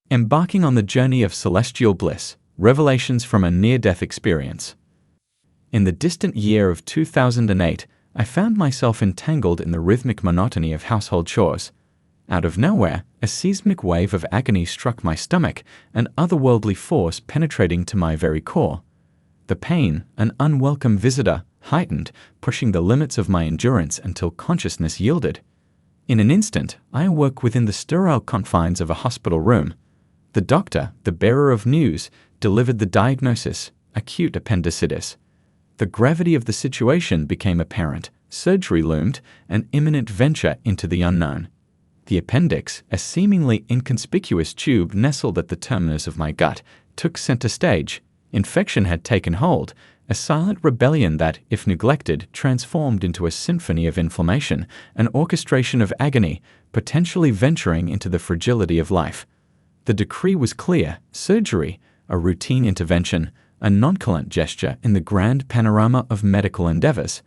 Embarking on the journey of celestial bliss, revelations from a near-death experience. In the distant year of 2008, I found myself entangled in the rhythmic monotony of household chores. Out of nowhere, a seismic wave of agony struck my stomach, an otherworldly force penetrating to my very core. The pain, an unwelcome visitor, heightened, pushing the limits of my endurance until consciousness yielded. In an instant, I awoke within the sterile confines of a hospital room. The doctor, the bearer of news, delivered the diagnosis: acute appendicitis. The gravity of the situation became apparent. Surgery loomed, an imminent venture into the unknown. The appendix, a seemingly inconspicuous tube nestled at the terminus of my gut, took center stage. Infection had taken hold, a silent rebellion that, if neglected, transformed into a symphony of inflammation, an orchestration of agony, potentially venturing into the fragility of life. The decree was clear: surgery, a routine intervention, a nonchalant gesture in the grand panorama of medical endeavors.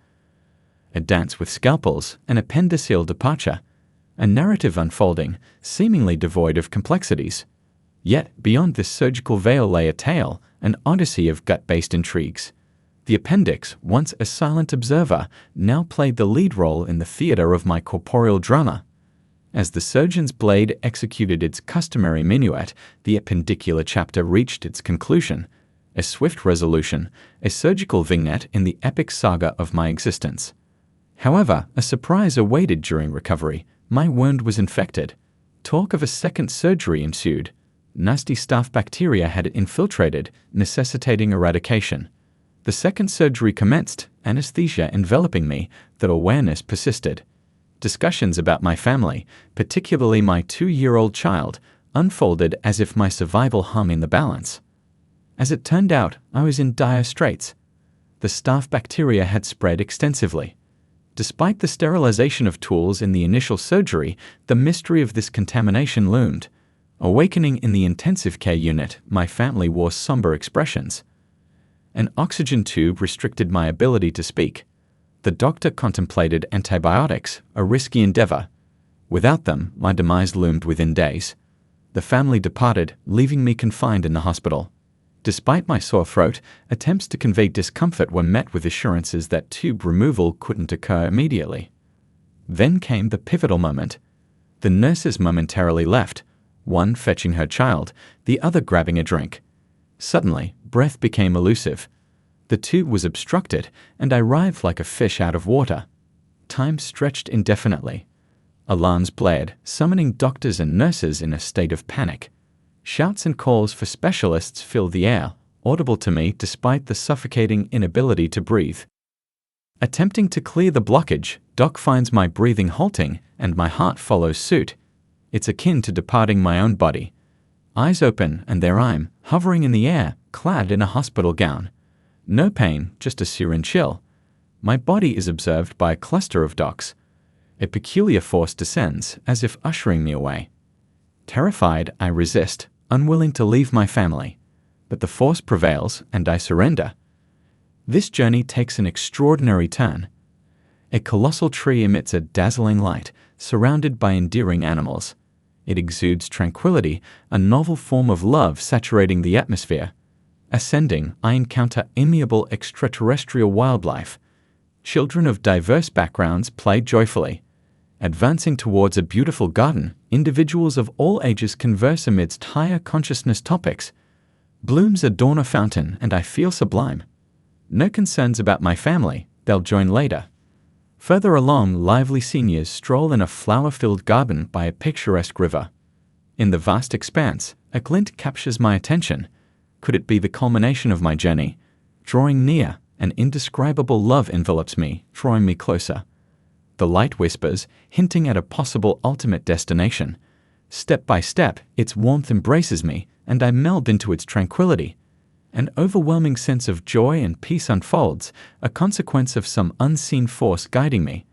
A dance with scalpels, an appendicular departure, a narrative unfolding, seemingly devoid of complexities. Yet, beyond this surgical veil lay a tale, an odyssey of gut-based intrigues. The appendix, once a silent observer, now played the lead role in the theater of my corporeal drama. As the surgeon's blade executed its customary minuet, the appendicular chapter reached its conclusion. A swift resolution, a surgical vignette in the epic saga of my existence. However, a surprise awaited during recovery. My wound was infected. Talk of a second surgery ensued. Nasty staph bacteria had infiltrated, necessitating eradication. The second surgery commenced, anesthesia enveloping me, though awareness persisted. Discussions about my family, particularly my 2-year-old child, unfolded as if my survival hung in the balance. As it turned out, I was in dire straits. The staph bacteria had spread extensively. Despite the sterilization of tools in the initial surgery, the mystery of this contamination loomed. Awakening in the intensive care unit, my family wore somber expressions. An oxygen tube restricted my ability to speak. The doctor contemplated antibiotics, a risky endeavor. Without them, my demise loomed within days. The family departed, leaving me confined in the hospital. Despite my sore throat, attempts to convey discomfort were met with assurances that tube removal couldn't occur immediately. Then came the pivotal moment. The nurses momentarily left, one fetching her child, the other grabbing a drink. Suddenly, breath became elusive. The tube was obstructed, and I writhed like a fish out of water. Time stretched indefinitely. Alarms blared, summoning doctors and nurses in a state of panic. Shouts and calls for specialists filled the air, audible to me despite the suffocating inability to breathe. Attempting to clear the blockage, Doc finds my breathing halting, and my heart follows suit. It's akin to departing my own body. Eyes open, and there I'm, hovering in the air, clad in a hospital gown. No pain, just a searing chill. My body is observed by a cluster of docs. A peculiar force descends, as if ushering me away. Terrified, I resist, unwilling to leave my family. But the force prevails, and I surrender. This journey takes an extraordinary turn. A colossal tree emits a dazzling light, surrounded by endearing animals. It exudes tranquility, a novel form of love saturating the atmosphere. Ascending, I encounter amiable extraterrestrial wildlife. Children of diverse backgrounds play joyfully. Advancing towards a beautiful garden, individuals of all ages converse amidst higher consciousness topics. Blooms adorn a fountain, and I feel sublime. No concerns about my family, they'll join later. Further along, lively seniors stroll in a flower-filled garden by a picturesque river. In the vast expanse, a glint captures my attention. Could it be the culmination of my journey? Drawing near, an indescribable love envelops me, drawing me closer. The light whispers, hinting at a possible ultimate destination. Step by step, its warmth embraces me, and I meld into its tranquility. An overwhelming sense of joy and peace unfolds, a consequence of some unseen force guiding me.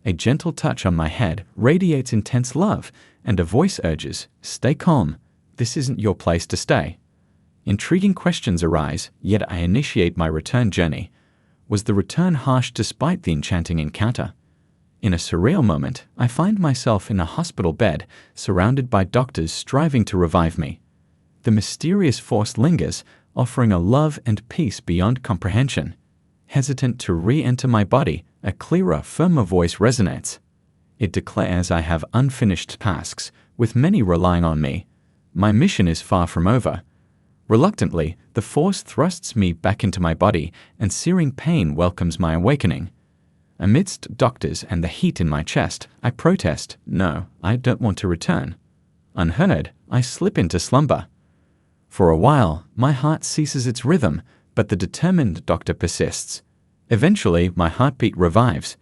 A gentle touch on my head radiates intense love, and a voice urges, "Stay calm. This isn't your place to stay." Intriguing questions arise, yet I initiate my return journey. Was the return harsh despite the enchanting encounter? In a surreal moment, I find myself in a hospital bed, surrounded by doctors striving to revive me. The mysterious force lingers, offering a love and peace beyond comprehension. Hesitant to re-enter my body, a clearer, firmer voice resonates. It declares I have unfinished tasks, with many relying on me. My mission is far from over. Reluctantly, the force thrusts me back into my body, and searing pain welcomes my awakening. Amidst doctors and the heat in my chest, I protest, no, I don't want to return. Unheard, I slip into slumber. For a while, my heart ceases its rhythm, but the determined doctor persists. Eventually, my heartbeat revives.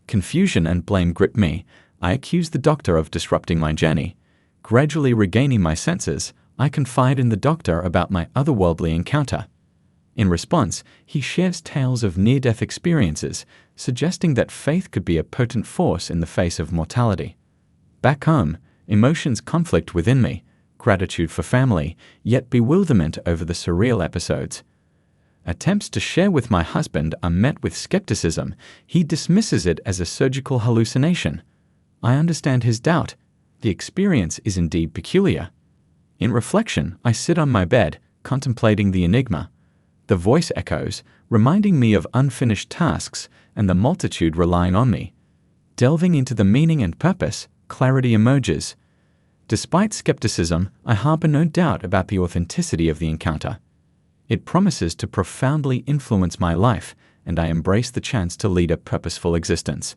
Confusion and blame grip me. I accuse the doctor of disrupting my journey. Gradually regaining my senses, I confide in the doctor about my otherworldly encounter. In response, he shares tales of near-death experiences, suggesting that faith could be a potent force in the face of mortality. Back home, emotions conflict within me, gratitude for family, yet bewilderment over the surreal episodes. Attempts to share with my husband are met with skepticism. He dismisses it as a surgical hallucination. I understand his doubt. The experience is indeed peculiar. In reflection, I sit on my bed, contemplating the enigma. The voice echoes, reminding me of unfinished tasks and the multitude relying on me. Delving into the meaning and purpose, clarity emerges. Despite skepticism, I harbor no doubt about the authenticity of the encounter. It promises to profoundly influence my life, and I embrace the chance to lead a purposeful existence.